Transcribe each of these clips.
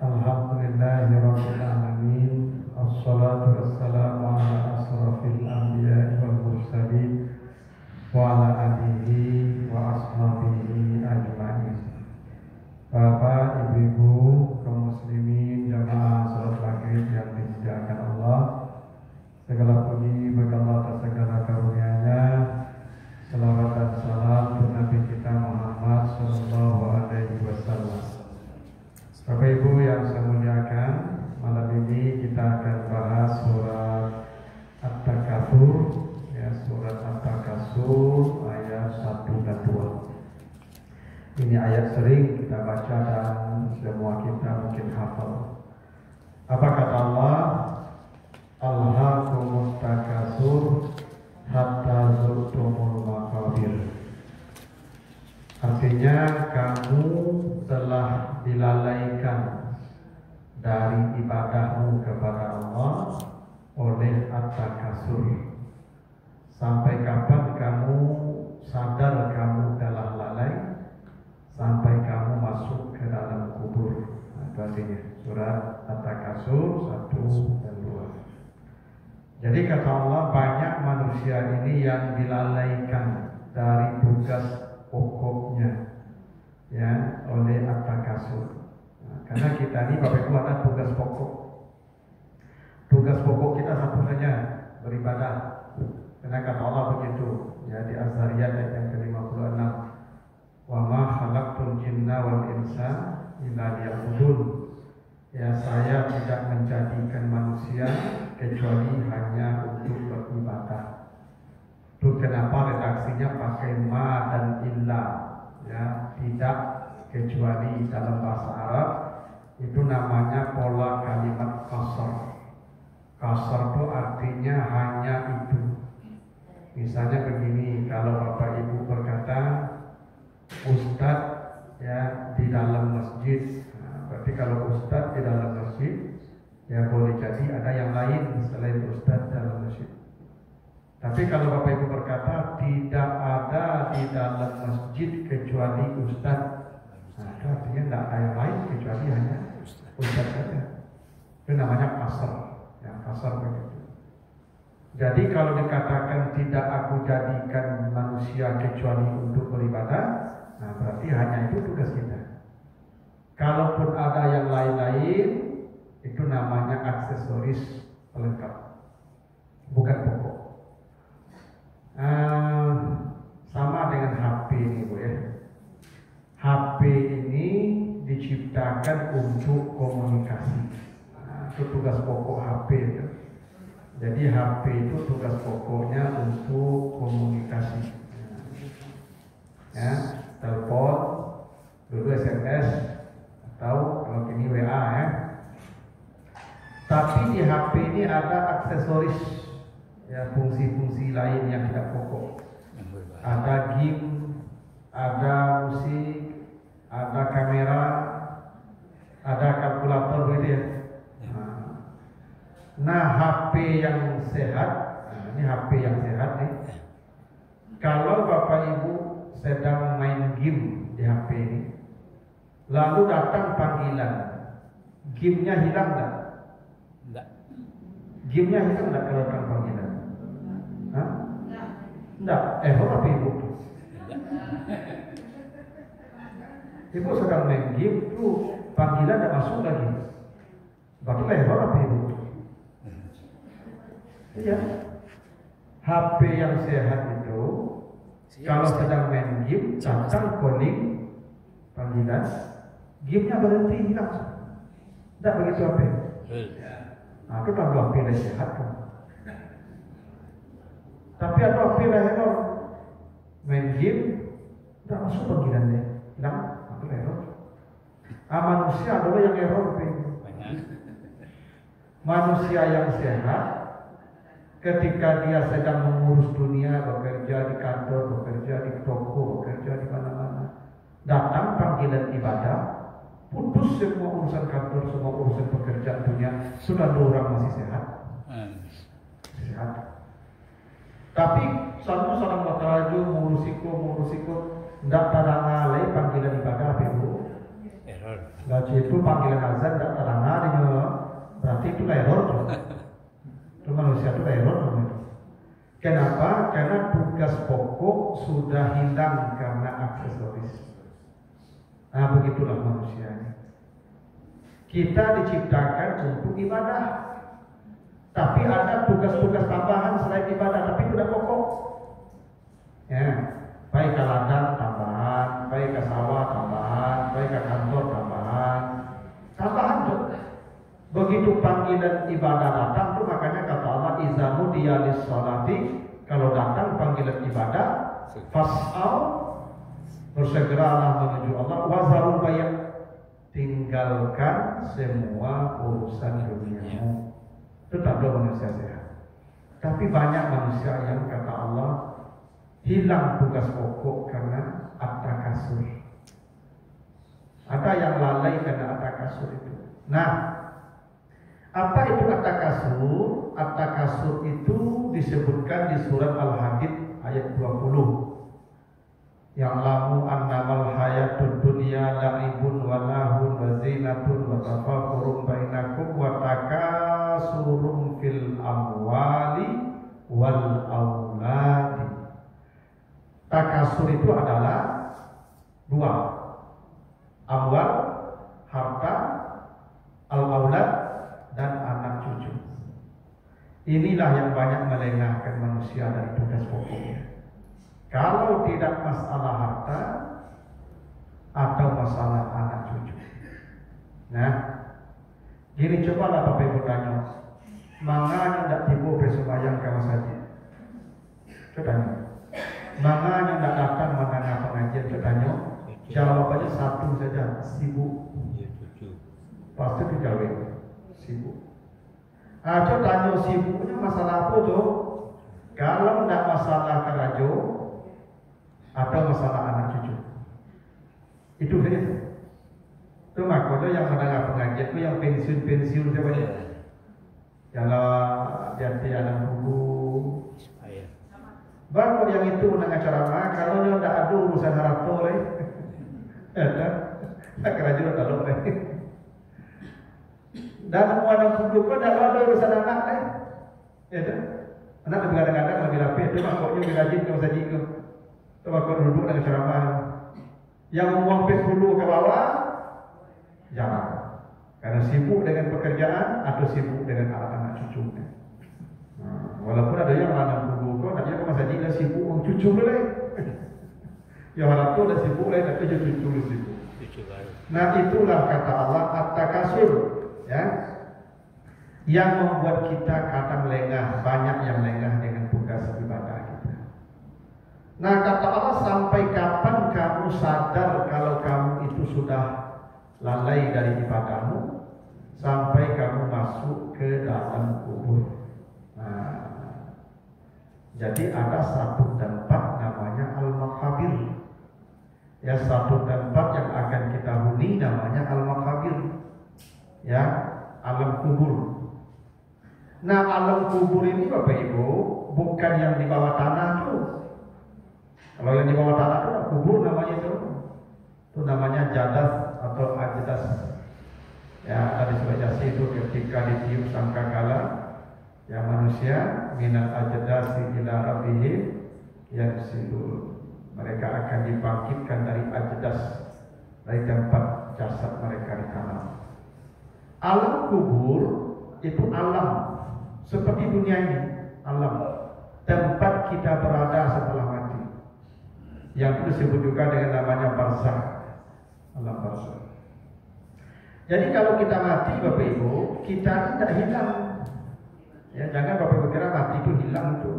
Alhamdulillahirabbil alamin. Assalatu wassalamu ala asrofil anbiya'i wal mursalin wa ala alihi wa ashabihi ajma'in. Bapak, ibu-ibu, kaum muslimin, jamaah salat maghrib yang dimuliakan Allah. Segala puji bagi Allah atas segala karunia-Nya. Salawat dan salam untuk Nabi kita Muhammad sallallahu alaihi wasallam. Bapak Ibu yang saya muliakan, malam ini kita akan bahas surat At-Takatsur, ya, surat At-Takatsur ayat 1 dan 2. Ini ayat sering kita baca dan semua kita mungkin hafal. Apa kata Allah? Alhaakumut takatsur hatta zurtumul maqabir. Artinya kamu telah dilalaikan dari ibadahmu kepada Allah oleh at-takatsur. Sampai kapan kamu sadar kamu telah lalai? Sampai kamu masuk ke dalam kubur. Itu artinya surat At-Takatsur 1 dan 2. Jadi kata Allah, banyak manusia ini yang dilalaikan dari tugas pokoknya, ya, oleh at-takatsur. Karena kita ini Bapak Ibu ada tugas pokok. Tugas pokok kita satu saja, beribadah. Karena kata Allah begitu, ya, di Az-Zariyat ayat yang ke-56. Wa ma khalaqtul jinna wal insa illa liya'budun. Ya, saya tidak menjadikan manusia kecuali hanya untuk beribadah. Itu kenapa redaksinya pakai ma dan illa, ya, tidak kecuali. Dalam bahasa Arab itu namanya pola kalimat qasar. Qasar itu artinya hanya itu. Misalnya begini, kalau Bapak Ibu berkata Ustadz, ya, di dalam masjid, nah, berarti kalau Ustadz di dalam masjid, ya boleh jadi ada yang lain selain Ustadz dalam masjid. Tapi kalau Bapak Ibu berkata tidak ada di dalam masjid kecuali Ustaz, nah, itu artinya tidak ada yang lain kecuali hanya Ustaz saja. Itu namanya qasar, ya, qasar begitu. Jadi kalau dikatakan tidak aku jadikan manusia kecuali untuk beribadah, nah berarti hanya itu tugas kita. Kalaupun ada yang lain-lain, itu namanya aksesoris pelengkap, bukan pokok. Sama dengan HP ini, Bu, ya. HP ini diciptakan untuk komunikasi. Nah, itu tugas pokok HP itu. Jadi HP itu tugas pokoknya untuk komunikasi. Ya, telepon, dulu SMS, atau kalau kini WA, ya. Tapi di HP ini ada aksesoris, ya, fungsi-fungsi lain yang tidak pokok. Ada game, ada musik, ada kamera, ada kalkulator, gitu ya. Nah, HP yang sehat, nah, ini HP yang sehat nih. Kalau Bapak Ibu sedang main game di HP ini, lalu datang panggilan, gamenya hilang nggak? Enggak. Gamenya hilang nggak kalau datang panggilan? Hah? Enggak, error apa Ibu? Ibu sedang main game, tuh panggilan tidak masuk lagi. Berarti error apa Ibu? Iya. HP yang sehat itu, kalau sedang main game, datang calling panggilan, gamenya berhenti, hilang. Tidak begitu HP. Nah, itu kalau HP yang sehat kan. Tapi ada HP yang error, main game, tidak masuk panggilannya, hilang, itu error. Manusia adalah yang error. Manusia yang sehat, ketika dia sedang mengurus dunia, bekerja di kantor, bekerja di toko, bekerja di mana-mana, datang panggilan ibadah, putus semua urusan kantor, semua urusan pekerjaan dunia, sudah orang masih sehat. Sehat. Tapi satu seorang mataraju mengurusiko, tidak pada ngalai panggilan ibadah, Ibu. Gaji itu panggilan azan tidak terdengar, berarti itu error tuh. Itu manusia itu error tuh. Kenapa? Karena tugas pokok sudah hilang karena aksesoris. Nah begitulah manusia. Kita diciptakan untuk ibadah, tapi ada tugas-tugas tambahan selain ibadah, tapi tidak pokok. Ya, baik ke ladang tambahan, baik ke sawah tambahan, baik ke kantor tambahan tuh. Begitu panggilan ibadah datang tuh, makanya kata Allah izamu dialis sholati, kalau datang panggilan ibadah fas'au, bersegeralah menuju Allah, wazarul bayat, tinggalkan semua urusan duniamu. Tetaplah manusia sehat. Tapi banyak manusia yang kata Allah hilang tugas pokok karena at-takasur. Ada yang lalai karena at-takasur itu. Nah, apa itu at-takasur? At-takasur itu disebutkan di surat Al-Hadid ayat 20. Yang lamu annamal hayatud dunya la'ibun wa lahun wa zinatun wa tafakurun bainakum wa takasurun fil amwali wal auladi. Takasur itu adalah dua, amwal, harta, al-aulad, dan anak cucu. Inilah yang banyak melengahkan manusia dari tugas pokoknya. Kalau tidak masalah harta atau masalah anak cucu. Nah, gini cobalah Bapak Ibu tanya, manganya tidak tiba bersembahyang kamu saja. Coba, manganya tidak datang menengah pengajian, coba. Jawabannya satu saja, sibuk. Pasti dijawab, sibuk. Coba tanya sibuknya masalah apa tuh? Kalau tidak masalah kerajo atau masalah anak cucu, itu saja. Itu makanya yang menengah pengajian itu yang pensiun siapa ya? Kalau dia anak buku. Baru yang itu menengah ceramah, kalau dia tidak ada urusan harta tak kerajo tak lupa. Dan orang kudu kau tidak ada urusan anak anak lebih kadang-kadang lebih rapi, itu makanya lebih rajin kau saji kau. Coba kau duduk dengan ceramah. Yang mengompet dulu ke bawah, jangan. Karena sibuk dengan pekerjaan atau sibuk dengan anak-anak cucunya. Walaupun ada yang anak dulu kau, nanti kau masa dia sibuk dengan cucu boleh. Yang anak tu dah sibuk boleh, tapi dia cucu sibuk. Nah itulah kata Allah at-takasur, ya, yang membuat kita kadang lengah, banyak yang lengah dengan tugas ibadah kita. Nah kata Allah, sampai kapan kamu sadar kalau kamu itu sudah lalai dari ibadahmu? Sampai kamu masuk ke dalam kubur. Nah, jadi ada satu tempat namanya al-makabir. Ya, satu tempat yang akan kita huni namanya al-makabir. Ya, alam kubur. Nah, alam kubur ini Bapak Ibu bukan yang di bawah tanah tuh. Kalau yang di bawah tanah itu kubur namanya itu. Itu namanya jadas atau ajdas. Ya, tadi sudah jasi itu ketika ditiup sangkakala, ya manusia minat ajdasi ila rabbihim yansilun. Mereka akan dibangkitkan dari ajdas, dari tempat jasad mereka di tanah. Alam kubur itu alam seperti dunia ini, alam tempat kita berada setelah mati, yang disebut juga dengan namanya barzakh, alam barzakh. Jadi kalau kita mati Bapak Ibu, kita tidak hilang. Ya, jangan Bapak Ibu kira mati itu hilang itu.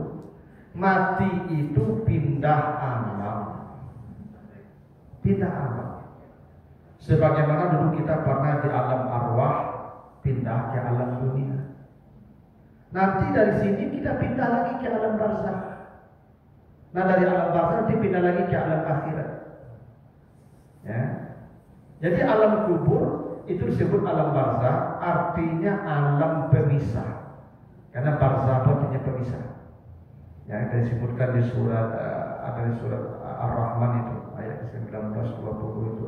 Mati itu pindah alam. Pindah alam. Sebagaimana dulu kita pernah di alam arwah, pindah ke alam dunia. Nanti dari sini kita pindah lagi ke alam barzakh. Nah dari alam barzakh nanti pindah lagi ke alam akhirat. Ya. Jadi alam kubur itu disebut alam barzakh, artinya alam pemisah. Karena barzakh artinya pemisah. Ya, disebutkan di surat ada di surat Ar-Rahman itu ayat 19-20 itu.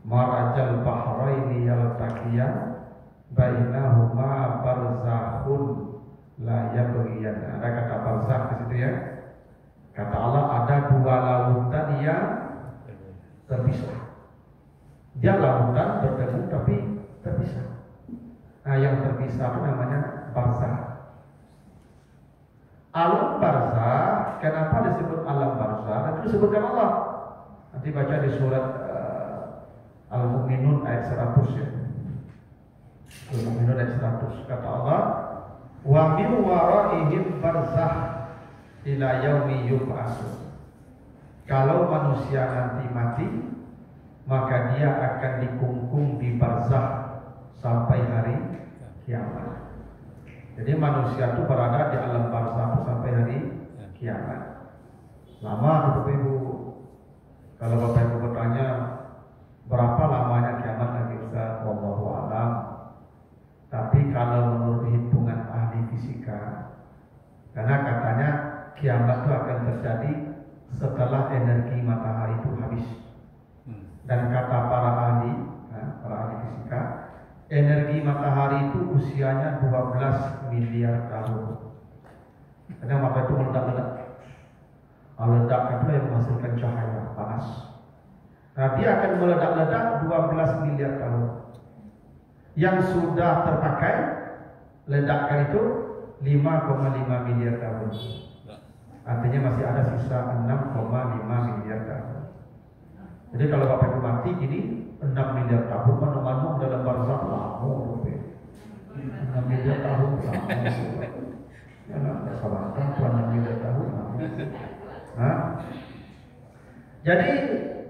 marajal bahraini yaltaqiyan bainahuma barzakhun la yabghiyan. Ada kata barzakh di situ ya. Kata Allah ada dua lautan yang terpisah. Dia lautan bertemu tapi terpisah. Nah, yang terpisah itu namanya barzakh. Alam barzakh, kenapa disebut alam barzakh? Itu disebutkan Allah. Nanti baca di surat Al-Mu'minun ayat 100 ya. Al-Mu'minun ayat 100. Kata Allah, wa min waraihim barzakh ila yaumi yub'atsun. Kalau manusia nanti mati, maka dia akan dikungkung di barzakh sampai hari kiamat. Jadi manusia itu berada di alam barzakh sampai hari kiamat. Lama Bapak Ibu. Kalau Bapak Ibu bertanya berapa lamanya kiamat lagi Ustaz, wallahu a'lam. Tapi kalau menurut hitungan ahli fisika, karena katanya kiamat itu akan terjadi setelah energi matahari itu habis. Dan kata para ahli fisika, energi matahari itu usianya 12 miliar tahun. Karena matahari itu meledak-ledak. Meledak itu yang menghasilkan cahaya panas. Nah, dia akan meledak-ledak 12 miliar tahun. Yang sudah terpakai ledakan itu 5,5 miliar tahun. Artinya masih ada sisa 6,5 miliar tahun. Jadi kalau Bapak Ibu mati gini 6 miliar tahun mana dalam barzakh lama 6 miliar tahun lama. Ya salah kan 6 miliar tahun lama. Jadi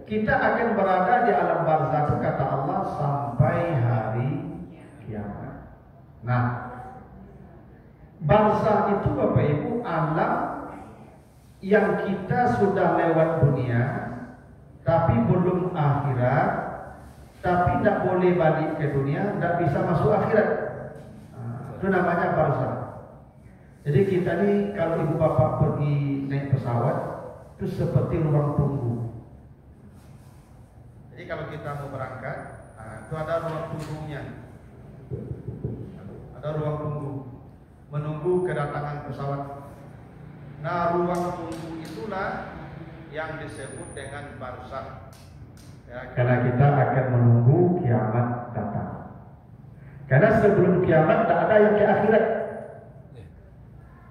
kita akan berada di alam barzakh kata Allah sampai hari kiamat. Nah, barzakh itu Bapak Ibu alam yang kita sudah lewat dunia tapi belum akhirat, tapi tidak boleh balik ke dunia, tidak bisa masuk akhirat. Itu namanya barzakh. Jadi kita nih kalau ibu bapak pergi naik pesawat itu seperti ruang tunggu. Jadi kalau kita mau berangkat, itu ada ruang tunggunya. Ada ruang tunggu menunggu kedatangan pesawat. Nah, ruang tunggu itulah yang disebut dengan barzakh. Ya, karena kita akan menunggu kiamat datang. Karena sebelum kiamat tak ada yang ke akhirat.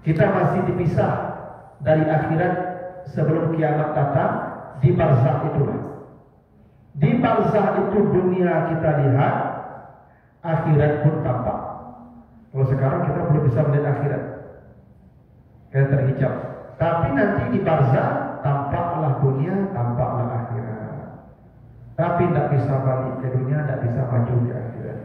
Kita masih dipisah dari akhirat sebelum kiamat datang di barzakh itulah. Di barzakh itu dunia kita lihat, akhirat pun tampak. Kalau sekarang kita belum bisa melihat akhirat, kita terhijab. Tapi nanti di barzakh tampaklah dunia, tampaklah akhirat. Tapi tidak bisa balik ke dunia, tidak bisa maju ke akhirat.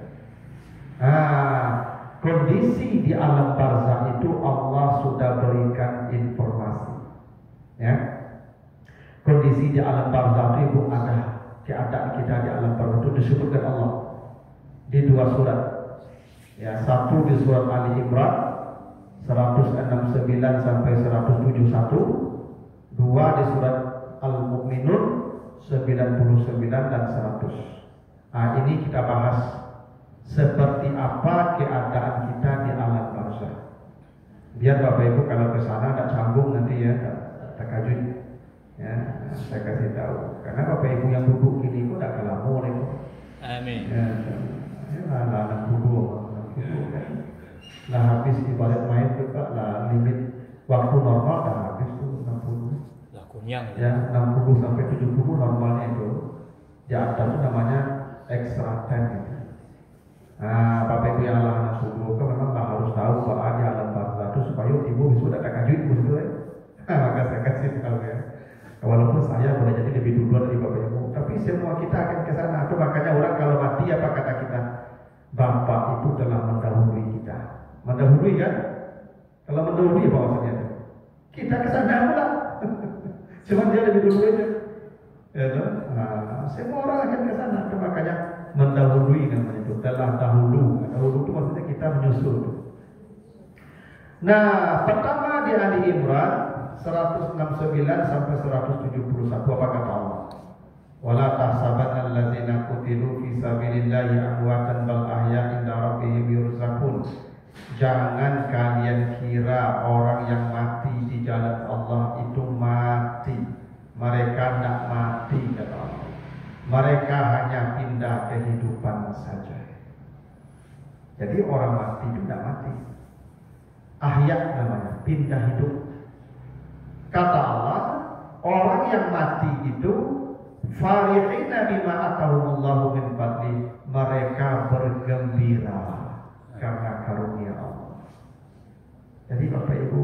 Kondisi di alam barzakh itu Allah sudah berikan informasi. Ya, kondisi di alam barzakh itu ada keadaan kita di alam barzakh itu disebutkan Allah di dua surat. Ya, satu di surat Ali Imran 169 sampai 171, dua di surat Al-Mu'minun 99 dan 100. Ini kita bahas seperti apa keadaan kita di alam barzakh. Biar Bapak Ibu kalau ke sana tidak canggung nanti ya, takajud. Ya, saya kasih tahu. Karena Bapak Ibu yang duduk ini pun tidak kalah mulai. Amin. Ya, anak duduk. Nah, habis ibarat main juga lah limit waktu normal dah habis tuh 60. Lah kunyang. Ya, 60 sampai 70 normalnya itu. Di atas itu namanya extra time gitu. Nah, Bapak Ibu yang Allah anak subuh kan memang lah harus tahu bahwa di alam barzakh itu supaya ibu bisa datang kajut begitu ya. Maka saya kasih tahu ya. Walaupun saya boleh jadi lebih duluan dari Bapak Ibu, tapi semua kita akan ke sana. Itu makanya orang kalau mati apa kata kita? Bapak itu telah mendahului kita. Mendahului kan? Kalau mendahului apa maksudnya? Kita ke sana pula. Cuma dia lebih dulu aja. Ya, semua orang akan ke sana. Itu makanya mendahului namanya itu. Telah dahulu. Dahulu itu maksudnya kita menyusul. Nah, pertama di Ali Imran 169 sampai 171 apa kata Allah? Wala tahsabanna allazina qutilu fi sabilillahi amwatan bal ahya inda rabbihim yurzaqun. Jangan kalian kira orang yang mati di jalan Allah itu mati. Mereka tidak mati, kata Allah. Mereka hanya pindah kehidupan saja. Jadi orang mati itu tidak mati. Ahya namanya, pindah hidup. Kata Allah, orang yang mati itu farihina bima atahumullahu min fadli, mereka bergembira karena karunia Allah. Jadi Bapak Ibu,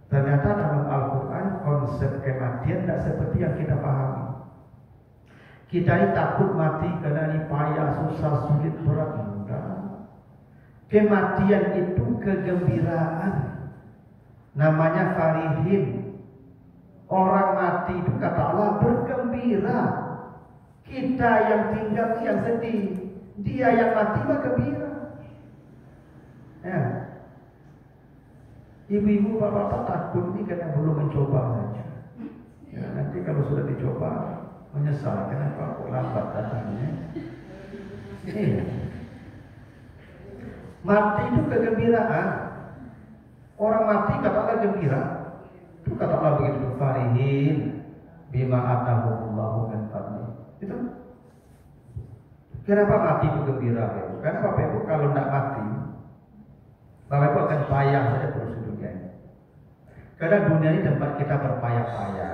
ternyata dalam Al-Quran konsep kematian tidak seperti yang kita pahami. Kita ini takut mati karena ini payah, susah, sulit, berat. Enggak. Kematian itu kegembiraan. Namanya farihin. Orang mati itu kata Allah bergembira. Kita yang tinggal yang sedih. Dia yang mati mah gembira. Ya. Ibu-ibu, bapak-bapak takut ini karena belum mencoba saja. Ya, nanti kalau sudah dicoba menyesal. Kenapa kok lambat datangnya? Iya. Mati itu kegembiraan. Orang mati kata Allah gembira. Itu kata Allah begitu, farihin bima atahumullahu min fadli. Itu. Kenapa mati itu gembira? Karena Bapak Ibu kalau tidak mati, Bapak Ibu akan payah saja terus di dunia ini. Karena dunia ini tempat kita berpayah-payah.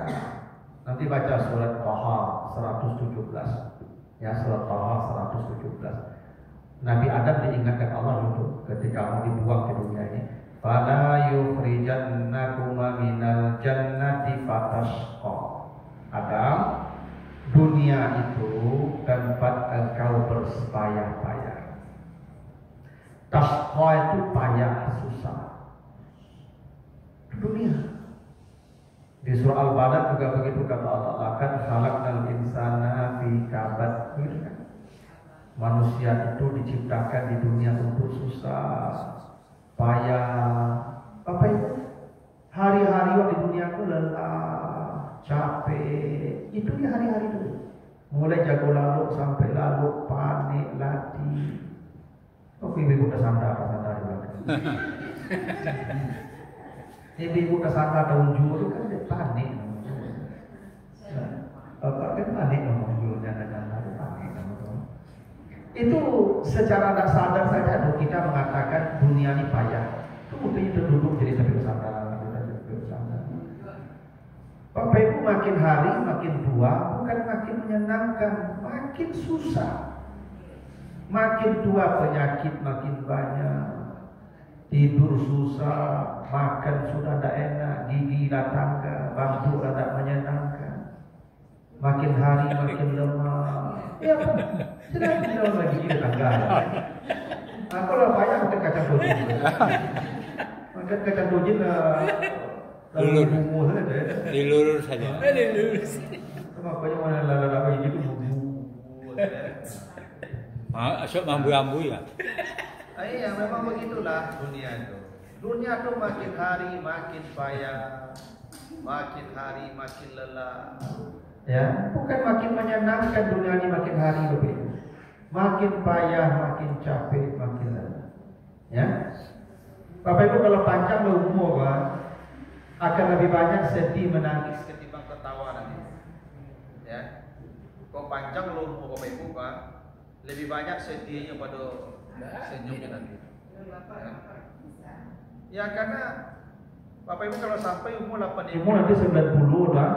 Nanti baca surat Taha 117. Ya, surat Taha 117. Nabi Adam diingatkan Allah dulu ketika mau dibuang ke dunia ini. Fala yukhrijannakuma minal jannati fatashqa. Adam, dunia itu tempat engkau berpayah-payah. Tashqa itu payah, susah. Dunia. Di surah Al-Balad juga begitu kata Allah, "Laqad khalaqnal insana fi kabad." Manusia itu diciptakan di dunia untuk susah, payah. Apa itu? Hari-hari di dunia itu lelah, capek. Itu dia hari-hari itu. Mulai jago lalu sampai lalu, panik, latih. Oh, ibu-ibu kesandar di belakang. Ibu-ibu kesandar daun juru kan dia panik. Bapak kan panik ngomong jurunya dengan panik. Itu secara tidak sadar saja kita mengatakan dunia ini payah. Itu buktinya terduduk jadi sampai kesandar. Bapak Ibu makin hari makin tua bukan makin menyenangkan, makin susah. Makin tua penyakit makin banyak. Tidur susah, makan sudah tidak enak, gigi tidak tangga, bangku tidak menyenangkan. Makin hari makin lemah. Ya kan? Sudah tidak lagi gigi tangga. Aku lah banyak makan kacang dojin. Makan kacang dojin dilurus saja. Dilurus. Kenapa mana lala gitu bubu. Asal mambu-mambu ya. Iya, memang begitulah dunia itu. Dunia itu makin hari makin payah, makin hari makin lelah. Ya, bukan makin menyenangkan dunia ini makin hari begitu. Makin payah, makin capek, makin lelah. Ya. Bapak Ibu kalau panjang umur akan lebih banyak sedih menangis ketimbang tertawa nanti. Ya. Kalau panjang umur Bapak Ibu lebih banyak sedihnya pada senyumnya nanti. Ya karena Bapak Ibu kalau sampai umur 8 umur nanti 90 lah.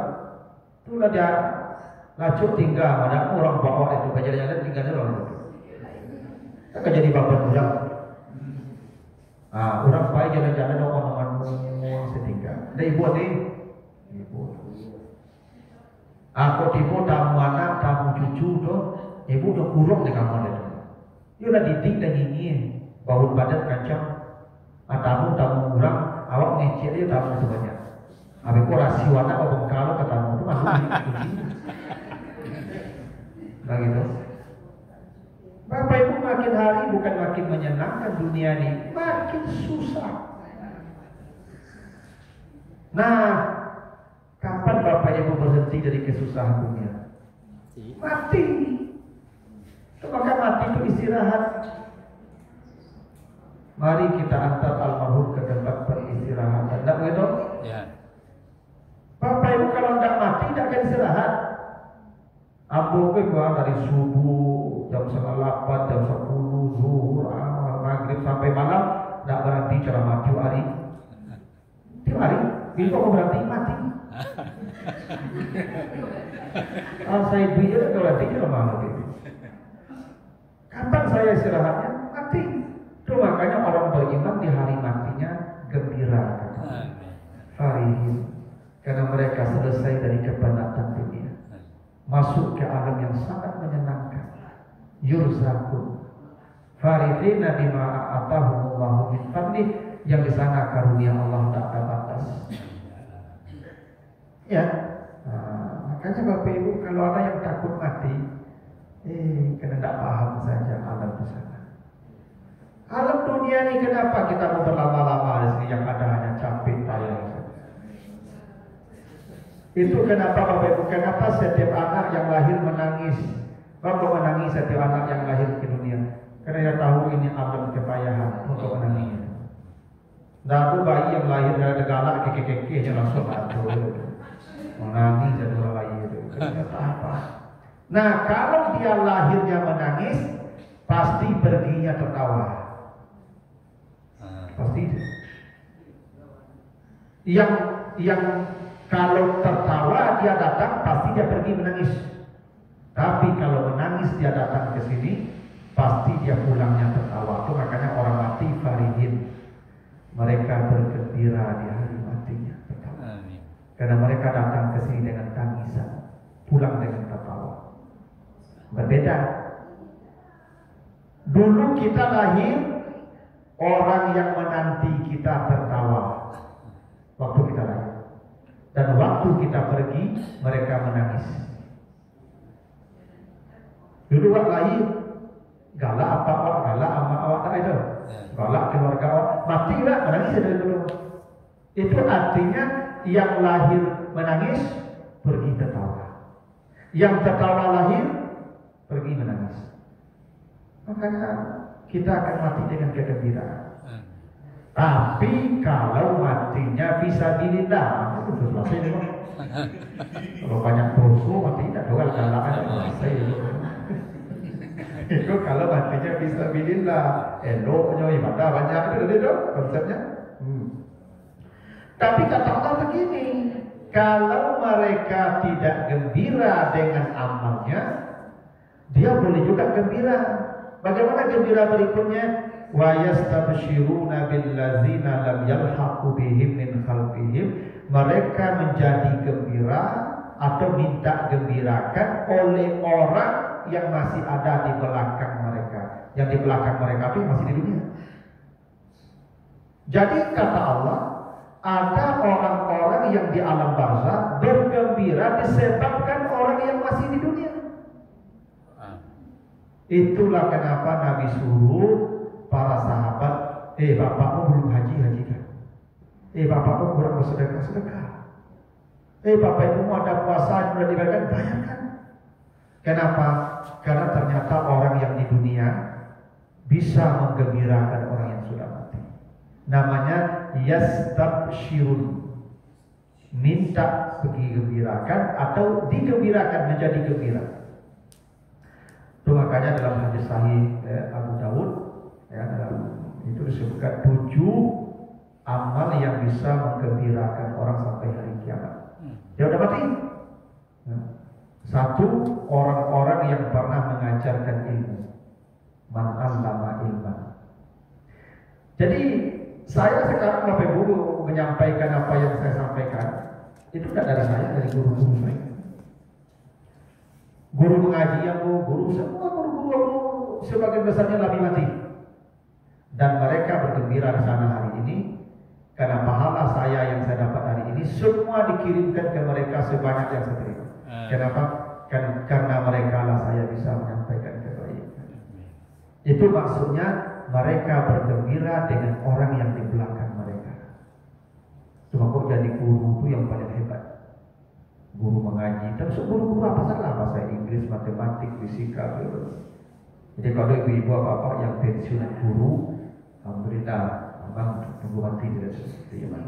Itulah dia lacur tinggal ada orang bawa itu jalan-jalan tinggalnya orang itu. Akan jadi bapak orang. Orang baik jalan-jalan orang setinggal. Ada ibu nih. Ibu. Aku tipu tamu anak, tamu cucu tuh. Ibu udah kurang di kamar itu. Ia udah didik dan ingin bangun badan kancang. Tamu orang awak ngecil dia tamu itu banyak. Abi ko rasiwana o bengkalo ketemu itu masuk di kunci. Nah gitu. Bapak Ibu makin hari bukan makin menyenangkan dunia ini, makin susah. Nah, kapan Bapak Ibu berhenti dari kesusahan dunia? Mati. Maka mati itu istirahat. Mari kita antar almarhum ke tempat peristirahatan. Tidak begitu? Ya. Bapak Ibu kalau tidak mati tidak akan istirahat. Ambo keluar dari subuh jam 9:30, jam 10, zuhur, maghrib sampai malam tidak berhenti ceramah tiap hari. Tiap hari, bila mau berhenti mati. Saya biar kalau berhenti ceramah lagi. Kapan saya istirahatnya? Mati. Itu makanya orang beriman di hari matinya gembira. Farihin. Karena mereka selesai dari kepenatan dunia, masuk ke alam yang sangat menyenangkan. Yurzakun farihina bima atahumullahu min fadlih, yang di sana karunia Allah tak ada batas. Ya, makanya Bapak Ibu kalau ada yang takut mati, kena tak paham saja alam di sana. Alam dunia ini kenapa kita mau berlama-lama di sini, yang ada hanya capek payah. Itu kenapa Bapak Ibu, kenapa setiap anak yang lahir menangis. Bapak menangis setiap anak yang lahir ke dunia, karena dia tahu ini alam kepayahan untuk menangis. Dan bayi yang lahir dari galak keke-keke langsung aduh menangis jadi orang lahir. Kenapa apa? Nah kalau dia lahirnya menangis, pasti perginya tertawa. Pasti. Yang kalau tertawa dia datang, pasti dia pergi menangis. Tapi kalau menangis dia datang ke sini, pasti dia pulangnya tertawa. Itu makanya orang mati farihin, mereka bergembira di hari matinya tertawa. Karena mereka datang ke sini dengan tangisan, pulang dengan tertawa. Berbeda. Dulu kita lahir, orang yang menanti kita tertawa waktu kita lahir. Dan waktu kita pergi, mereka menangis. Dulu waktu lahir, galak apa awak, galak ama awak tak itu. Galak keluarga awak, mati lah, menangis dari dulu. Itu artinya yang lahir menangis, pergi tertawa. Yang tertawa lahir, pergi menangis. Makanya kita akan mati dengan kegembiraan. Tapi kalau matinya fisabilillah, itu selesai deh. Kalau banyak dosa mati tidak doa galakan selesai. Itu kalau matinya fisabilillah, eloknya ibadah banyak itu konsepnya. Tapi kata Allah begini, kalau mereka tidak gembira dengan amalnya, dia boleh juga gembira. Bagaimana gembira berikutnya? Wa yastabshiruna billazina lam yalhaqu bihim min khalfihim, mereka menjadi gembira atau minta gembirakan oleh orang yang masih ada di belakang mereka. Yang di belakang mereka itu masih di dunia. Jadi kata Allah, ada orang-orang yang di alam barzakh bergembira disebabkan orang yang masih di dunia. Itulah kenapa Nabi suruh para sahabat, bapakmu belum haji kan? Bapakmu kurang bersedekah. Bapak ibu ada puasa sudah dibayarkan, bayarkan. Kenapa? Karena ternyata orang yang di dunia bisa menggembirakan orang yang sudah mati. Namanya yastabshirun, minta digembirakan atau digembirakan, menjadi gembira. Itu makanya dalam hadis sahih Abu Dawud, dalam itu disebutkan 7 amal yang bisa menggembirakan orang sampai hari kiamat. Dia udah mati. Satu, orang-orang yang pernah mengajarkan ilmu, man 'allama ilman. Jadi saya sekarang Bapak Ibu menyampaikan apa yang saya sampaikan itu tidak dari saya, dari guru-guru saya. Guru mengaji yang guru semua guru-guru sebagian besarnya lagi mati. Dan mereka bergembira di sana hari ini karena pahala saya yang saya dapat hari ini semua dikirimkan ke mereka sebanyak yang saya terima. Kenapa? Karena mereka lah saya bisa menyampaikan kebaikan. Itu maksudnya mereka bergembira dengan orang yang di belakang mereka. Cuma kok jadi guru itu yang paling hebat. guru mengaji, termasuk guru-guru apa saja, bahasa Inggris, matematik, fisika, biologi. Jadi kalau ibu-ibu apa-apa yang pensiun guru, alhamdulillah, abang tunggu mati tidak seperti itu.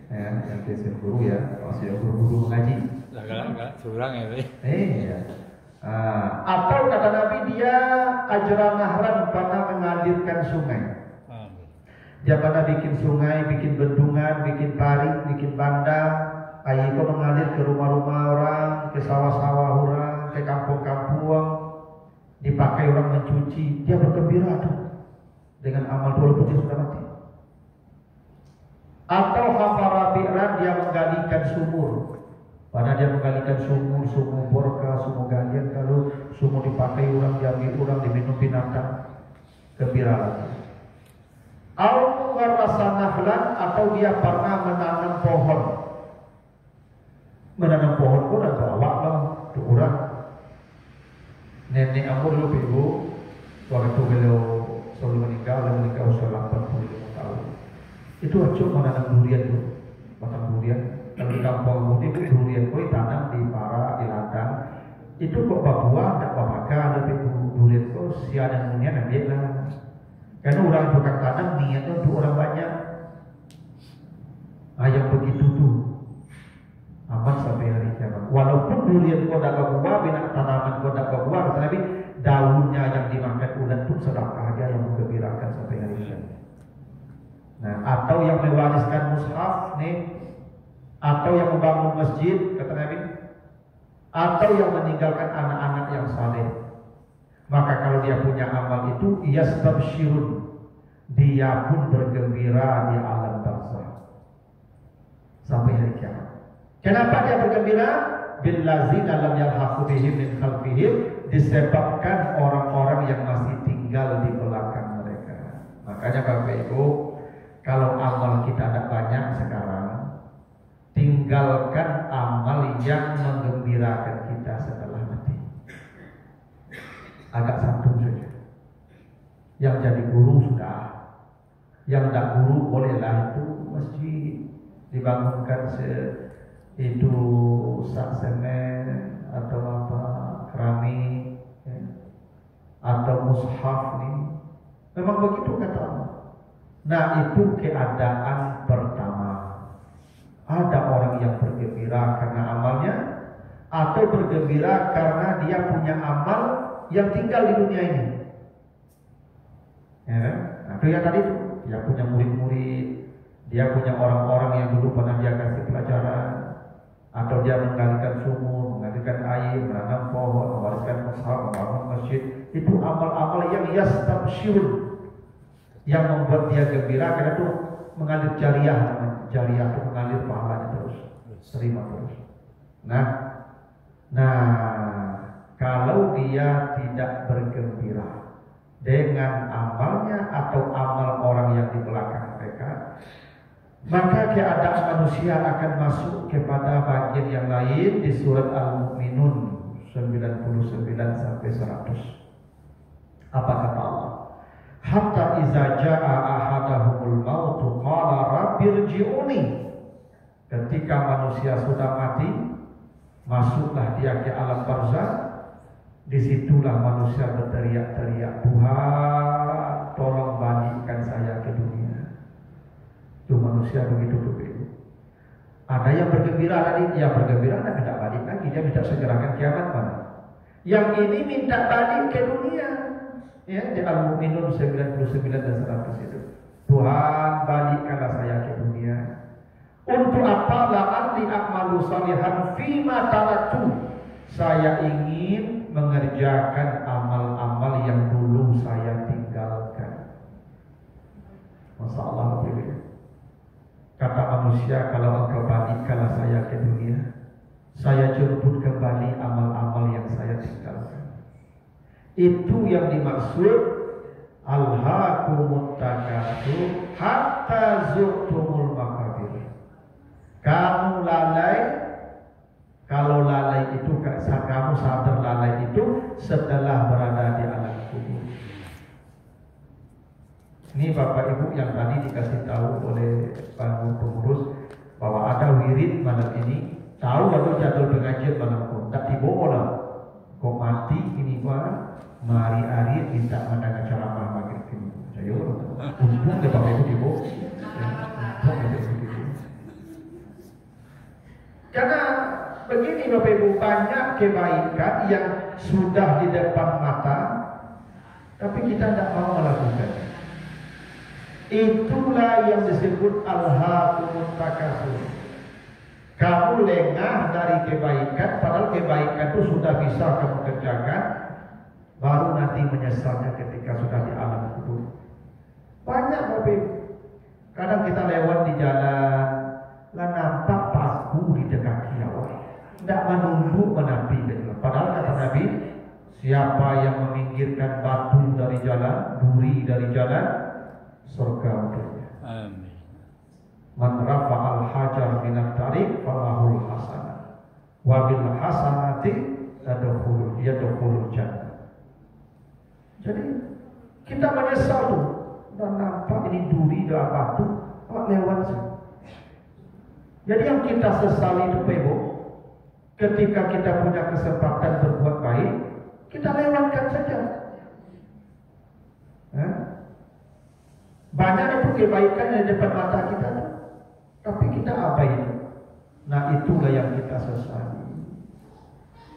Ya, yang pensiun guru ya, masih guru-guru mengaji. Agak curang ya, Pak. Ya. Atau kata Nabi dia ajran nahran, pernah mengalirkan sungai. Dia pernah bikin sungai, bikin bendungan, bikin parit, bikin bandang. Air itu mengalir ke rumah-rumah orang, ke sawah-sawah orang, ke kampung-kampung, dipakai orang mencuci. Dia bergembira tuh dengan amal walaupun dia sudah mati. Atau hafara bi'ran, dia menggalikan sumur. Padahal dia menggalikan sumur borka, sumur galian, kalau sumur dipakai orang, diambil orang, diminum binatang, gembira lagi. Au warasa nahlan, atau dia pernah menanam pohon. Menanam pohon pun ada awak lah, tu orang. Nenek aku dulu ibu, waktu beliau sebelum meninggal usia 85 tahun. Itu aja menanam durian tu, batang durian. Kalau di kampung itu durian koi tanam di para di ladang. Itu kok buah, tak apa-apa, lebih durian kok sia dan dunia nanti lah. Karena orang tukang tanam niatnya untuk orang banyak. Yang begitu tuh aman sampai hari kiamat. Walaupun durian kau tak buah, bina tanaman kau tak buah, tetapi daunnya yang dimakan ulat pun sedekah dia yang menggembirakan sampai hari kiamat. Nah, atau yang mewariskan mushaf nih, atau yang membangun masjid, kata Nabi, atau yang meninggalkan anak-anak yang saleh. Maka kalau dia punya amal itu, yastabsyirun, dia pun bergembira di alam barzakh sampai hari kiamat. Kenapa dia bergembira? Billazina lam yalhaqu bihim min khalfihim, disebabkan orang-orang yang masih tinggal di belakang mereka. Makanya Bapak Ibu, kalau amal kita ada banyak sekarang, tinggalkan amal yang menggembirakan kita setelah mati. Agak santun saja. Yang jadi guru sudah, yang tak guru bolehlah itu masjid dibangunkan itu sak semen atau apa keramik ya, atau mushaf nih. Memang begitu kata Allah. Nah, itu keadaan pertama. Ada orang yang bergembira karena amalnya, atau bergembira karena dia punya amal yang tinggal di dunia ini. Ya, nah, itu yang tadi itu, dia punya murid-murid, dia punya orang-orang yang dulu pernah dia kasih pelajaran, atau dia menggalikan sumur, menggalikan air, menanam pohon, mewariskan mushaf, membangun masjid. Itu amal-amal yang yastabsyirun, yang membuat dia gembira karena itu mengalir jariah. Jariah itu mengalir pahalanya terus, terima terus. Nah, kalau dia tidak bergembira dengan amalnya atau amal orang yang di belakang mereka, maka keadaan manusia akan masuk kepada bagian yang lain di surat Al-Mu'minun 99 sampai 100. Apa kata Allah? Hatta iza jaa ahadahumul mautu qala rabbirji'uni. Ketika manusia sudah mati, masuklah dia ke alam barzakh. Disitulah manusia berteriak-teriak, Tuhan, tolong balikkan saya ke dunia. Itu manusia begitu. Ada yang bergembira tadi, dia bergembira dan tidak balik lagi, dia minta segerakan kiamat mana. Yang ini minta balik ke dunia. Ya, di Al-Mu'minun 99 dan 100 itu. Tuhan, balikkanlah saya ke dunia. Untuk apa? La'alli a'malu salihan fima taraktu. Saya ingin mengerjakan amal-amal yang dulu saya tinggalkan. Masya Allah, kata manusia, kalau engkau balikkanlah saya ke dunia, saya jemput kembali amal-amal yang saya tinggalkan. Itu yang dimaksud alhaakumut takatsur hatta zurtumul maqabir. Kamu lalai, kalau lalai itu kamu sadar lalai itu setelah berada di alam kubur. Ini Bapak Ibu yang tadi dikasih tahu oleh pengurus bahwa ada wirid malam ini Tahu waktu jadwal pengajian malam kau tak dibawa lah. Kau mati ini gua mari hari minta mendengar ceramah maghrib ini. Saya untung dia pakai itu dibawa. Karena begini Bapak Ibu, banyak kebaikan yang sudah di depan mata, tapi kita tidak mau melakukannya. Itulah yang disebut alhaakumut takatsur. Kamu lengah dari kebaikan, padahal kebaikan itu sudah bisa kamu kerjakan, baru nanti menyesalnya ketika sudah di alam kubur. Banyak Bapak Ibu. Kadang kita lewat di jalan, lah nampak paku di dekat kiawai. Tidak menunduk menapi. Padahal kata Nabi, siapa yang meminggirkan batu dari jalan, duri dari jalan, surga untuknya. Amin. Man rafa'al hajar minat tariq falahul hasanah wa bil hasanati yadkhulul jannah. Jadi kita menyesal tuh, dan nampak ini duri dan batu lewat sih. Jadi yang kita sesali itu Ibu, ketika kita punya kesempatan berbuat baik, kita lewatkan saja. Banyak itu kebaikan yang di depan mata kita tuh, tapi kita abaikan. Nah itulah yang kita sesali.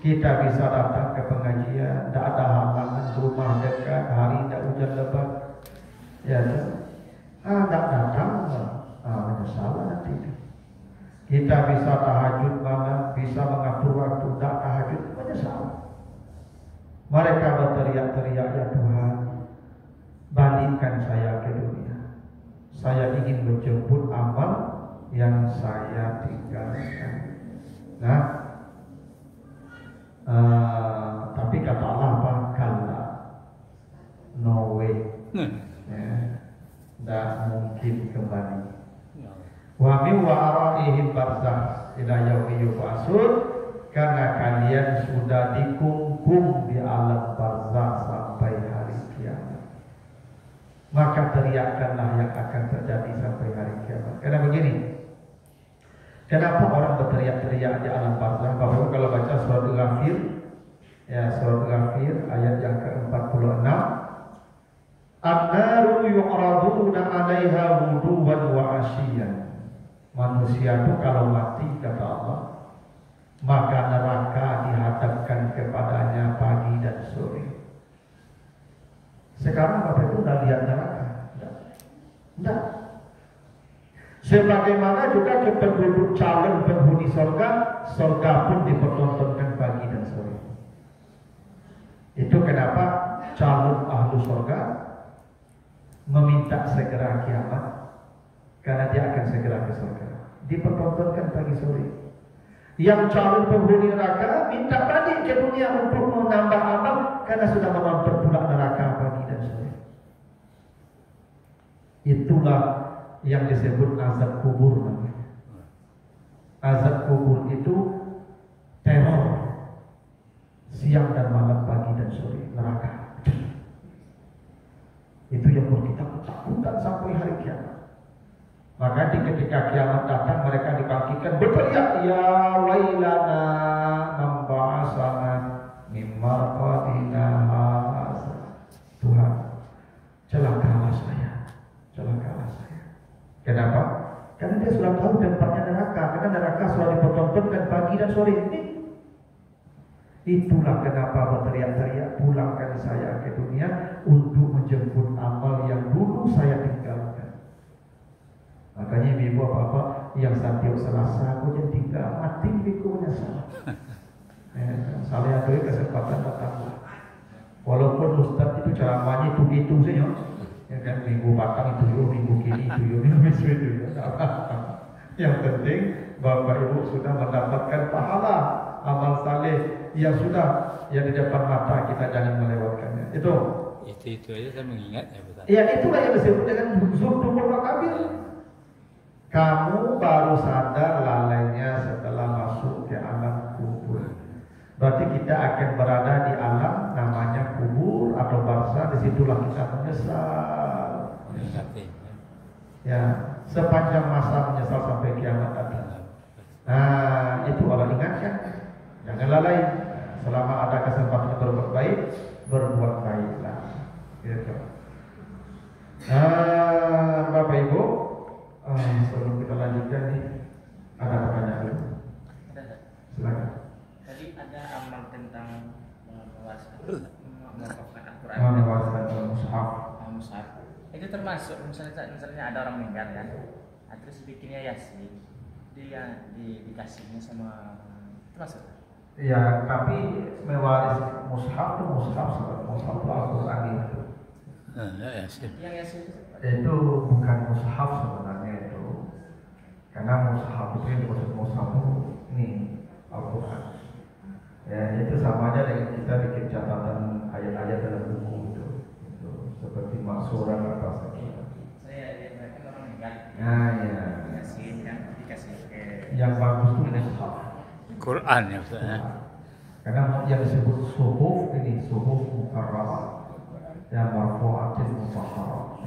Kita bisa datang ke pengajian, tidak ada halangan, rumah dekat, hari tidak hujan lebat, ya tidak datang, menyesal nanti. Kita bisa tahajud malam, bisa mengatur waktu, tidak tahajud, menyesal. Mereka berteriak-teriak, ya Tuhan, balikkan saya ke dunia. Saya ingin menjemput amal yang saya tinggalkan. Nah, tapi kata Allah apa? Kalla, no way, tidak mungkin kembali. Wa min wa'araihim barzakh ila yaumi yub'atsun, karena kalian sudah dikungkung di alam barzakh sampai hari kiamat. Maka teriakkanlah yang akan terjadi sampai hari kiamat. Karena begini, kenapa orang berteriak-teriak di alam barzakh? Bapak kalau baca surat Ghafir, ya surat Ghafir ayat yang ke-46, an-naru yu'raduna 'alaiha ghuduwan wa 'ashiyyan. Manusia itu kalau mati kata Allah, maka neraka dihadapkan kepadanya pagi dan sore. Sekarang Bapak Ibu sudah lihat neraka? Tidak. Sebagaimana juga penduduk calon penghuni surga, surga pun dipertontonkan pagi dan sore. Itu kenapa calon ahlu surga meminta segera kiamat, karena dia akan segera ke surga. Dipertontonkan pagi sore. Yang calon penghuni neraka minta balik ke dunia untuk menambah amal, karena sudah menonton pula neraka pagi dan sore. Itulah yang disebut azab kubur namanya. Azab kubur itu teror siang dan malam, pagi dan sore, neraka. Itu yang membuat kita ketakutan sampai hari kiamat. Maka ketika kiamat datang, mereka dibangkitkan berteriak, ya wailana man ba'asana min marqadina hadza. Tuhan, celakalah saya, celakalah saya. Kenapa? Karena dia sudah tahu tempatnya neraka, karena neraka sudah dipertontonkan pagi dan sore ini. Itulah kenapa berteriak-teriak, pulangkan saya ke dunia untuk menjemput amal yang dulu saya tinggalkan. Makanya ibu apa-apa yang setiap Selasa aku jadi tinggal mati bikunya salah. Saya ada kesempatan datang. Walaupun Ustaz itu ceramahnya itu saja, ya kan, minggu batang itu yo, minggu kini itu yo, minggu itu yo. Yang penting Bapak Ibu sudah mendapatkan pahala amal saleh yang sudah di depan mata, kita jangan melewatkannya. Itu aja saya mengingat ya Ustaz. Ya itulah yang disebut dengan zuhdul makabir. Kamu baru sadar lalainya setelah masuk ke alam kubur. Berarti kita akan berada di alam namanya kubur atau barzakh. Disitulah kita menyesal. Ya, sepanjang masa menyesal sampai kiamat datang. Nah, itu Jangan lalai. Selama ada kesempatan berbuat baik, berbuat baiklah. Gitu. Bapak Ibu, sebelum kita lanjutkan nih, ada pertanyaan dulu. Ada. Silakan. Tadi ada amal tentang mewaskan Al-Quran. Mewaskan mushaf. Mushaf. Itu termasuk misalnya ada orang meninggal kan, terus bikinnya yasin, dia dikasihnya sama termasuk. Ya, tapi mewaris mushaf itu mushaf Al-Quran itu. Ya sih. Yang yasin Itu bukan mushaf sebenarnya itu. Karena mushaf itu yang dimaksud mushaf itu ini Al-Quran. Ya, itu sama aja dengan kita bikin catatan ayat-ayat dalam buku itu. Seperti maksurah apa saja. saya kan orang meninggal. Nah, ya. Yasin kan dikasih ke Yang bagus itu mushaf. Quran ya Ustaz. Ya. Karena yang disebut suhuf ini suhuf mukarramah, yang marfu'atin mutahharah.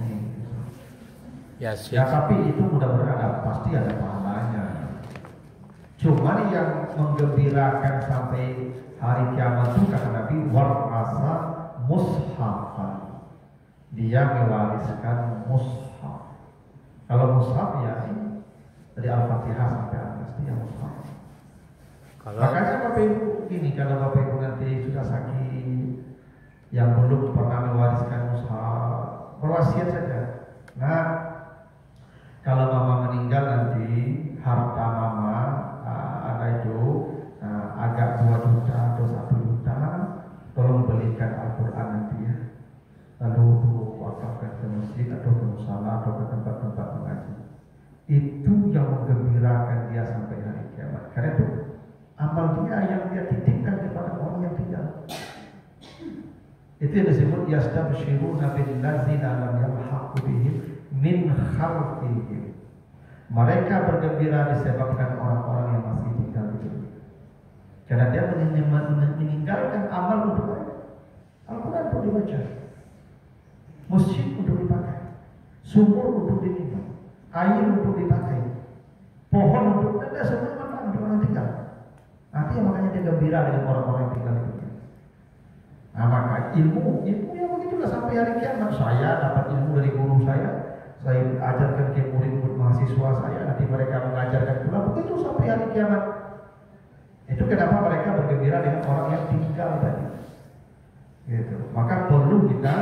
Yasin. Ya tapi itu mudah-mudahan pasti ada pahalanya. Cuman yang menggembirakan sampai hari kiamat itu kata Nabi warasa mushafan. Dia mewariskan mushaf. Kalau mushaf ya dari Al-Fatihah sampai Al-Nas dia mushaf. Makanya Bapak Ibu gini, kalau Bapak Ibu nanti sudah sakit yang belum pernah mewariskan mushaf, berwasiat saja. Nah, kalau mama meninggal nanti harta mama ada itu agak 2 juta atau 1 juta, tolong belikan Al-Quran nanti ya. Lalu wakafkan ke masjid atau ke musala atau ke tempat-tempat mengaji. Itu yang menggembirakan dia sampai hari kiamat. Karena itu amal dia yang dia titipkan kepada orang yang tinggal. Itu yang disebut yastabshiruna bil ladzina lam yalhaqu bihim min khalfihim. Mereka bergembira disebabkan orang-orang yang masih tinggal di dunia. Karena dia meninggalkan amal untuk mereka. Al-Quran untuk dibaca, masjid untuk dipakai, sumur untuk diminum, air untuk dipakai, pohon untuk ada semua manfaat untuk orang tinggal. Nanti makanya dia gembira dengan orang-orang yang tinggal di dunia. Nah maka ilmu yang begitulah sampai hari kiamat. Saya dapat ilmu dari guru saya ajarkan ke murid-murid mahasiswa saya, nanti mereka mengajarkan pula, begitu sampai hari kiamat. Itu kenapa mereka bergembira dengan orang yang tinggal tadi. Gitu. Maka perlu kita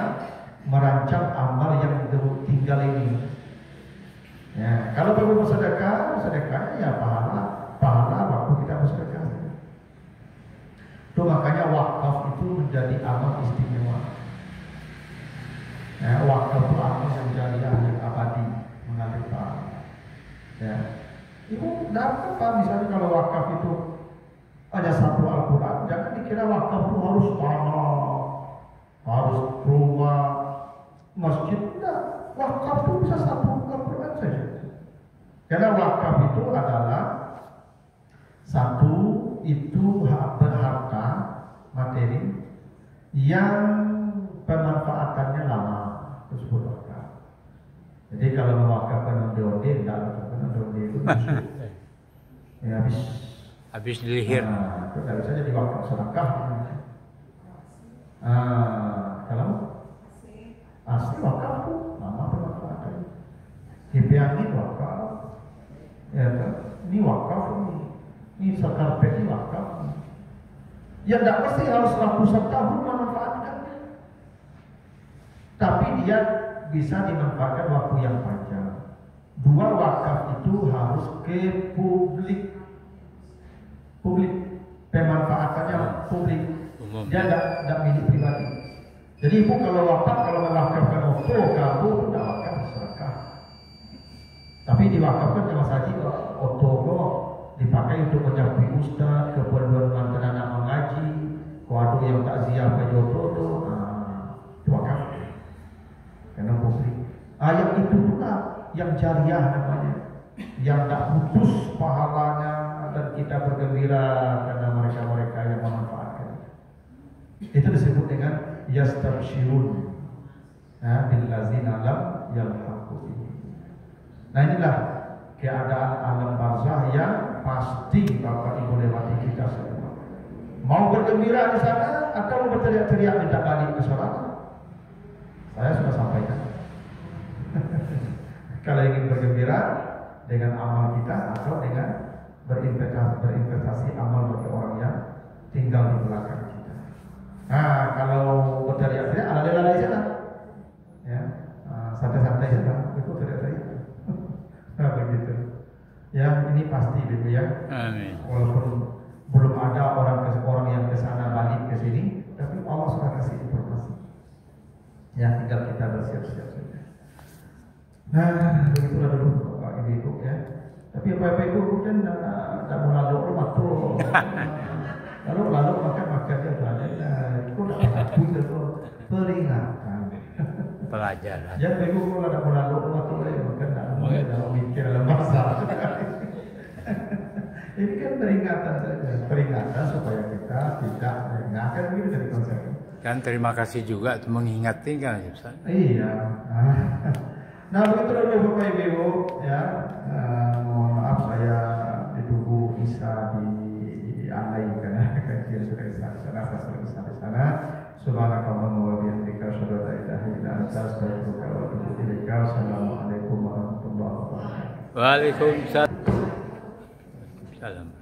merancang amal yang tinggal ini. Ya, kalau perlu bersedekah, sedekahnya ya pahala waktu kita bersedekah. Itu makanya wakaf itu menjadi amal istimewa. Ya, wakaf itu amal yang jariah yang abadi, mengalir pahala. Ya, ibu dapat Pak, misalnya kalau wakaf itu ada satu Al-Quran, jangan dikira wakaf itu harus tanah, harus rumah, masjid. Tidak, wakaf itu bisa satu Al-Quran saja. Karena wakaf itu adalah satu itu berharta materi yang pemanfaatannya lama, tersebut wakaf. Jadi kalau mewakafkan onde-onde, tidak onde-onde itu ya habis dilihir. Itu tidak bisa jadi wakaf sedekah. Kalau asli wakaf itu lama pemanfaatannya. HP angin wakaf, ya ini wakaf ini sekarpet ini wakaf. Ya tidak mesti harus ratusan tahun memanfaatkannya, tapi dia bisa dimanfaatkan waktu yang panjang. 2, wakaf itu harus ke publik, pemanfaatannya publik. Dia tidak milik pribadi. Jadi ibu kalau wakaf, kalau mewakafkan oto, kamu tidak wakaf sedekah. Tapi diwakafkan sama saja oto kok dipakai untuk menjadi ustaz, keperluan mantan anak mengaji, kado yang takziah ke jodoh itu, wakaf. Karena publik. Yang itu pula yang jariah namanya, yang tak putus pahalanya dan kita bergembira karena mereka-mereka yang memanfaatkan. Itu disebut dengan yastabshirun bil ladzina lam yalhaqu bihim. Nah inilah keadaan alam barzah yang pasti Bapak Ibu lewati kita semua. bergembira di sana atau mau berteriak-teriak minta balik ke sholat? Saya sudah sampaikan. Kalau ingin bergembira dengan amal kita atau dengan berinvestasi amal bagi orang yang tinggal di belakang kita. Nah, kalau berteriak-teriak ala-ala di sana, ya, santai-santai saja, itu teriak-teriak. Nah, begitu. Ya, ini pasti Ibu ya. Amin. Walaupun belum ada orang yang ke sana balik ke sini, tapi Allah sudah kasih informasi. Ya, tinggal kita bersiap-siap saja. Nah, begitulah dulu Bapak Ibu ya. Tapi Bapak Ibu kan tidak mau lalu rumah tuh. Lalu makan dia belajar. Itu tidak punya tuh peringatan. Pelajaran. Ya, Bapak Ibu kalau tidak mau lalu rumah tuh, makan tidak mikir dalam masalah. Ini kan peringatan saja, peringatan supaya kita tidak mengingatkan begitu dari konsepnya. Kan terima kasih juga mengingatkan kan Ustaz. Iya. Nah begitu dulu Bapak Ibu ya. Mohon maaf saya ditunggu bisa dialihkan kajian sudah di sana, selesai di sana. Subhanakallahumma wa bihamdika asyhadu an la ilaha illa anta astaghfiruka wa atubu ilaika. Assalamualaikum warahmatullahi wabarakatuh. Waalaikumsalam. Salam.